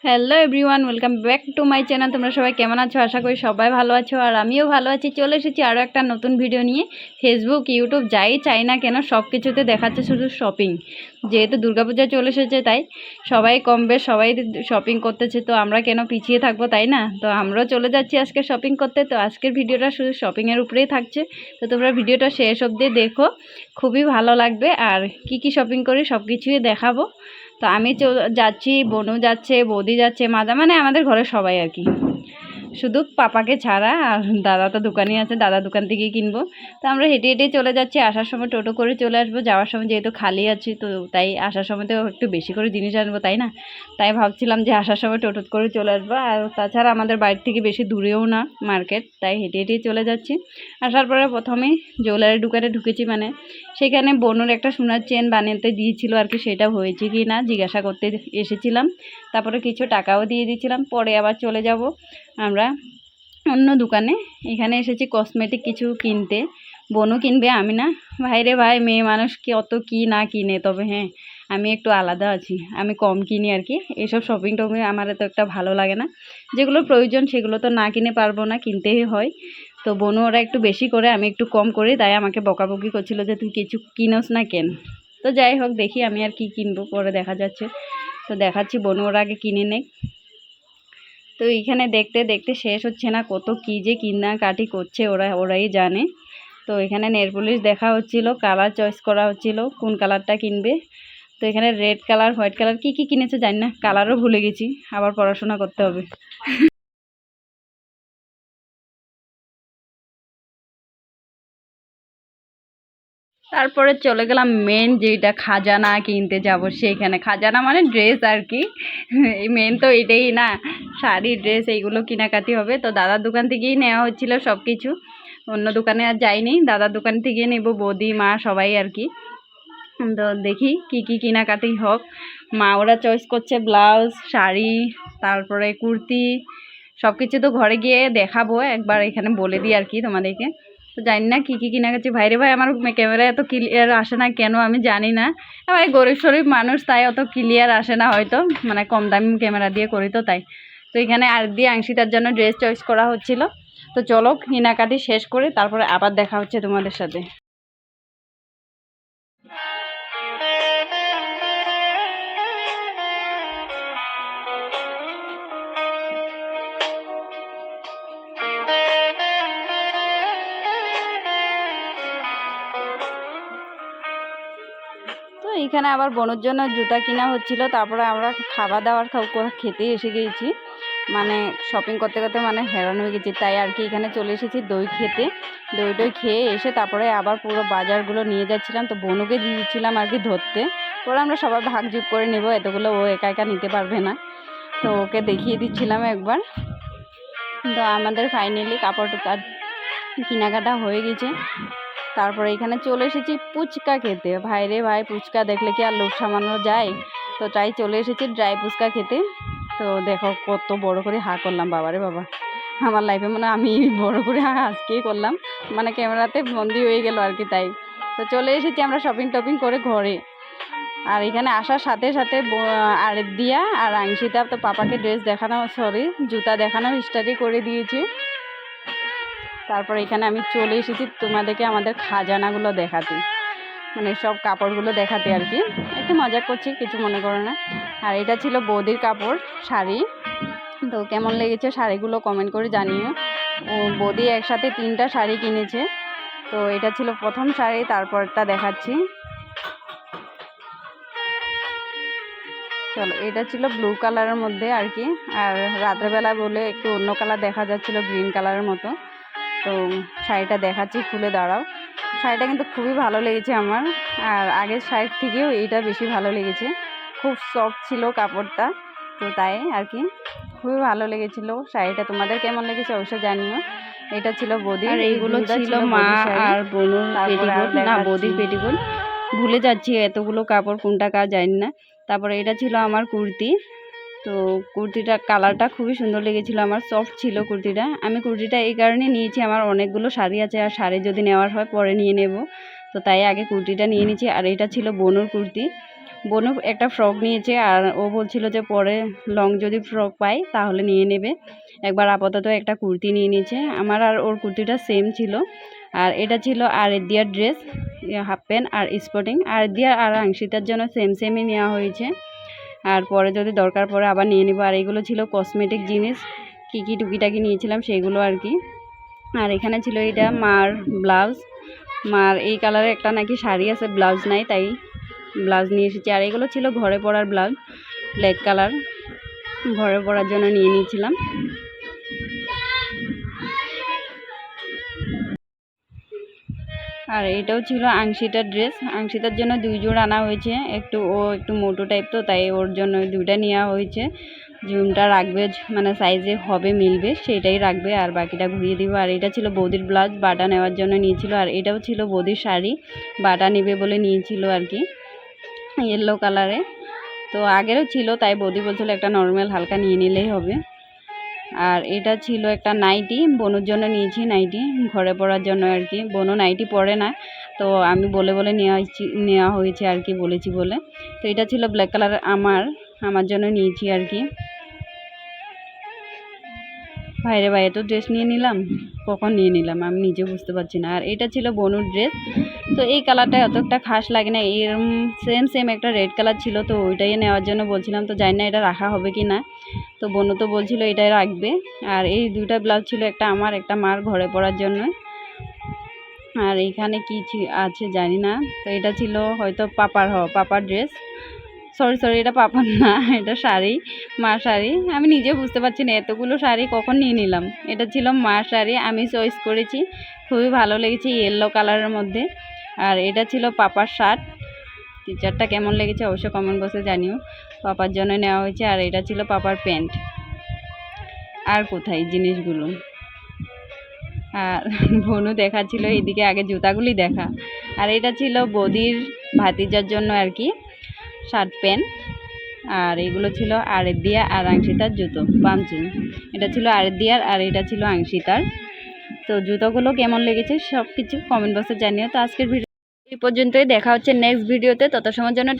Hello everyone, welcome back to my channel. তোমরা সবাই কেমন আছো? আশা করি সবাই ভালো আছো, আর আমিও ভালো আছি। চলে এসেছি আরও একটা নতুন ভিডিও নিয়ে। ফেসবুক, ইউটিউব যাই চাই না কেন সব কিছুতে দেখাচ্ছে শুধু শপিং। যেহেতু দুর্গাপূজা চলে এসেছে, তাই সবাই কম বেশ সবাই শপিং করতেছে, তো আমরা কেন পিছিয়ে থাকবো, তাই না? তো আমরাও চলে যাচ্ছি আজকে শপিং করতে। তো আজকের ভিডিওটা শুধু শপিংয়ের উপরেই থাকছে, তো তোমরা ভিডিওটা শেষ অবধি দেখো, খুবই ভালো লাগবে। আর কি কি শপিং করি সব কিছুই দেখাবো। তো আমি যাচ্ছি, বনু যাচ্ছে, বৌদি যাচ্ছে, মাজা মানে আমাদের ঘরের সবাই আর কি, শুধু পাপাকে ছাড়া। আর দাদা তো দোকানই আছে, দাদা দোকান থেকেই কিনবো। তো আমরা হেঁটে হেঁটেই চলে যাচ্ছি, আসার সময় টোটো করে চলে আসবো, যাওয়ার সময় যেহেতু খালি আছি, তো তাই আসার সময় তো একটু বেশি করে জিনিস আনবো, তাই না? তাই ভাবছিলাম যে আসার সময় টোটো করে চলে আসবো। আর তাছাড়া আমাদের বাড়ির থেকে বেশি দূরেও না মার্কেট, তাই হেঁটে হেঁটেই চলে যাচ্ছি। আসার পরে প্রথমেই জুয়েলারি দোকানে ঢুকেছি, মানে সেখানে বনুর একটা সোনার চেন বানাতে দিয়েছিল আর কি, সেটা হয়েছে কি না জিজ্ঞাসা করতে এসেছিলাম। তারপরে কিছু টাকাও দিয়ে দিয়েছিলাম, পরে আবার চলে যাব আমরা অন্য দোকানে। এখানে এসেছি কসমেটিক কিছু কিনতে, বনু কিনবে, আমি না। ভাইরে ভাই, মেয়ে মানুষ কি অত কি না কিনে, তবে হ্যাঁ আমি একটু আলাদা আছি, আমি কম কিনি আর কি। এইসব শপিং টপিং আমার এত একটা ভালো লাগে না, যেগুলো প্রয়োজন সেগুলো তো না কিনে পারবো না, কিনতেই হয়। তো বনু ওরা একটু বেশি করে, আমি একটু কম করি, তাই আমাকে বকাবকি করছিল যে তুই কিছু কিনোস না কেন। তো যাই হোক, দেখি আমি আর কি কিনবো, পরে দেখা যাচ্ছে। তো দেখাচ্ছি, বনু ওরা আগে কিনে নেই। তো এইখানে দেখতে দেখতে শেষ হচ্ছে না, কত কী যে কাটি করছে ওরাই জানে। তো এখানে নেল পলিশ দেখা হচ্ছিল, কালার চয়েস করা হচ্ছিল কোন কালারটা কিনবে। তো এখানে রেড কালার, হোয়াইট কালার কী কী কিনেছে জানি না, কালারও ভুলে গেছি, আবার পড়াশোনা করতে হবে। তারপরে চলে গেলাম মেন যেটা, খাজানা কিনতে যাব। সেইখানে খাজানা মানে ড্রেস আর কি, এই মেন তো এটাই না, শাড়ি ড্রেস এইগুলো কেনাকাটি হবে। তো দাদার দোকান থেকেই নেওয়া হচ্ছিল সব কিছু, অন্য দোকানে আর যাইনি, দাদার দোকান থেকে নেব, বৌদি মা সবাই আর কি। তো দেখি কি কি কেনাকাটি হোক। মা ওরা চয়েস করছে ব্লাউজ, শাড়ি, তারপরে কুর্তি, সব কিছু তো ঘরে গিয়ে দেখাবো, একবার এখানে বলে দিই আর কি তোমাদেরকে। তো জানি না কী কী কেনাকাটি। ভাইরে ভাই, আমার ক্যামেরায় এত ক্লিয়ার আসে না কেন আমি জানি না, এবার গরিব শরীফ মানুষ, তাই অত ক্লিয়ার আসে না হয়তো, মানে কম দামি ক্যামেরা দিয়ে করি তো তাই। তো এখানে আর দিয়ে আংশিতার জন্য ড্রেস চয়েস করা হচ্ছিল। তো চলো কেনাকাটি শেষ করে তারপরে আবার দেখা হচ্ছে তোমাদের সাথে। তো এইখানে আবার বোনের জন্য জুতা কিনা হচ্ছিল, তারপরে আমরা খাওয়া দাওয়ার খেতে এসে গিয়েছি, মানে শপিং করতে করতে মানে হেরান হয়ে গেছি, তাই আর কি এখানে চলে এসেছি দই খেতে। দই খেয়ে এসে তারপরে আবার পুরো বাজারগুলো নিয়ে যাচ্ছিলাম, তো বোনুকে দিয়েছিলাম আর কি ধরতে, পরে আমরা সবাই ভাগযোগ করে নেব, এতগুলো ও একা একা নিতে পারবে না, তো ওকে দেখিয়ে দিচ্ছিলাম একবার। তো আমাদের ফাইনালি কাপড় কেনাকাটা হয়ে গেছে। তারপরে এখানে চলে এসেছি ফুচকা খেতে। ভাইরে ভাই, ফুচকা দেখলে কি আর লোভ সামানো যায়, তো তাই চলে এসেছি ড্রাই ফুচকা খেতে। তো দেখো কত বড় করে হা করলাম, বাবারে বাবা, আমার লাইফে মনে আমি বড় করে হা আজকেই করলাম, মানে ক্যামেরাতে বন্দি হয়ে গেল আর কি, তাই। তো চলে এসেছি আমরা শপিং টপিং করে ঘরে। আর এখানে আসার সাথে সাথে দিয়া আর আংশিতা তো পাপাকে ড্রেস দেখানো, জুতা দেখানো স্টার্টই করে দিয়েছি। তারপর এখানে আমি চলে এসেছি তোমাদেরকে আমাদের খাজানাগুলো দেখাতে, মানে সব কাপড়গুলো দেখাতে আর কি, একটু মজা করছি, কিছু মনে করো না। আর এটা ছিল বৌদির কাপড়, শাড়ি। তো কেমন লেগেছে শাড়িগুলো কমেন্ট করে জানিও। ও বৌদি একসাথে 3টা শাড়ি কিনেছে। তো এটা ছিল প্রথম শাড়ি, তারপরটা দেখাচ্ছি। চলো, এটা ছিল ব্লু কালারের মধ্যে আর কি, আর রাত্রেবেলা বলে একটু অন্য কালার দেখা যাচ্ছিল, গ্রিন কালারের মতো। তো শাড়িটা দেখাচ্ছি, খুলে দাঁড়াও। শাড়িটা কিন্তু খুবই ভালো লেগেছে আমার, আর আগের শাড়ির থেকেও এইটা বেশি ভালো লেগেছে, খুব সফট ছিল কাপড়টা, তো তাই আর কি খুবই ভালো লেগেছিল শাড়িটা। তোমাদের কেমন লেগেছে অবশ্যই জানিও। এটা ছিল বৌদি, আর এইগুলো ছিল মা আর বোনুর পেটিকোট, না বৌদির পেটিকোট, ভুলে যাচ্ছি এতগুলো কাপড় কোনটা কার জানি না। তারপরে এটা ছিল আমার কুর্তি। তো কুর্তিটা কালারটা খুবই সুন্দর লেগেছিলো আমার, সফট ছিল কুর্তিটা। আমি কুর্তিটা এই কারণে নিয়েছি, আমার অনেকগুলো শাড়ি আছে, আর শাড়ি যদি নেওয়ার হয় পরে নিয়ে নেব, তো তাই আগে কুর্তিটা নিয়ে নিয়েছি। আর এটা ছিল বোনুর কুর্তি, বোনও একটা ফ্রক নিয়েছে, আর ও বলছিল যে পরে লং যদি ফ্রক পাই তাহলে নিয়ে নেবে। একবার আপাতত একটা কুর্তি নিয়ে নিয়েছে। আমার আর ওর কুর্তিটা সেম ছিল। আর এটা ছিল আরাধ্যার ড্রেস, হাফ প্যান্ট আর স্পোর্টিং। আরাধ্যা আর আংশিতার জন্য সেমই নেওয়া হয়েছে, আর পরে যদি দরকার পড়ে আবার নিয়ে নেবো। আর এইগুলো ছিল কসমেটিক জিনিস, কী টুকিটাকি নিয়েছিলাম সেগুলো আর কি। আর এখানে ছিল এটা মার ব্লাউজ। মার এই কালারের একটা নাকি শাড়ি আছে, ব্লাউজ নাই, তাই ব্লাউজ নিয়ে এসেছি। আর এগুলো ছিল ঘরে পরার ব্লাউজ, ব্ল্যাক কালার, ঘরে পরার জন্য নিয়ে নিয়েছিলাম। আর এটাও ছিল আংশিতার ড্রেস। আংশিতার জন্য 2 জোড় আনা হয়েছে। ও একটু মোটো টাইপ, তো তাই ওর জন্য 2টা নেওয়া হয়েছে। জুমটা রাখবে, মানে সাইজে হবে মিলবে সেটাই রাখবে, আর বাকিটা ঘুরিয়ে দিব। আর এটা ছিল বৌদির ব্লাউজ, বাটা নেওয়ার জন্য নিয়েছিল। আর এটাও ছিল বৌদির শাড়ি, বাটা নেবে বলে নিয়েছিল আর কি, ইয়েলো কালারে। তো আগেরও ছিল, তাই বৌদি বলছিল একটা নর্মাল হালকা নিয়ে নিলেই হবে। আর এটা ছিল একটা নাইটি, বোনের জন্য নিয়েছি নাইটি, ঘরে পরার জন্য আর কি। বোনও নাইটি পরে না, তো আমি বলে নেওয়া হয়েছে আর কি, বলেছি বলে। তো এটা ছিল ব্ল্যাক কালার, আমার জন্য নিয়েছি আর কি। বাইরে তো ড্রেস নিয়ে নিলাম, কখন নিয়ে নিলাম আমি নিজে বুঝতে পারছি না। আর এটা ছিল বনুর ড্রেস, তো এই কালারটা অত একটা খাস লাগে না। এরম সেম একটা রেড কালার ছিল, তো ওইটাই নেওয়ার জন্য বলছিলাম, তো জানি না এটা রাখা হবে কি না। তো বনু তো বলছিল এটাই রাখবে। আর এই 2টা ব্লাউজ ছিল, একটা আমার একটা মার ঘরে পরার জন্য। আর এইখানে কি আছে জানি না। তো এটা ছিল হয়তো পাপার ড্রেস, সরি এটা পাপার না, এটা শাড়ি, মার শাড়ি। আমি নিজেও বুঝতে পারছি না এতগুলো শাড়ি কখন নিয়ে নিলাম। এটা ছিল মার শাড়ি, আমি চয়েস করেছি, খুবই ভালো লেগেছে ইয়েলো কালারের মধ্যে। আর এটা ছিল পাপার শার্ট, টিচারটা কেমন লেগেছে অবশ্যই কমেন্ট বক্সে জানিও। পাপার জন্য নেওয়া হয়েছে। আর এটা ছিল পাপার প্যান্ট। আর কোথায় জিনিসগুলো। আর বনু দেখাচ্ছিল এইদিকে, আগে জুতাগুলি দেখা। আর এটা ছিল বৌদির ভাতিজার জন্য আর কি, শার্ট প্যান্ট। আর এগুলো ছিল আরাধ্যা আর আংশিতার জুতো, পামচু। এটা ছিল আরাধ্যার আর এটা ছিল আংশিতার। তো জুতোগুলো কেমন লেগেছে সব কিছু কমেন্ট বক্সে জানিও। তো আজকের ভিডিও এই পর্যন্তই, দেখা হচ্ছে নেক্সট ভিডিওতে। তত সময়ের জন্য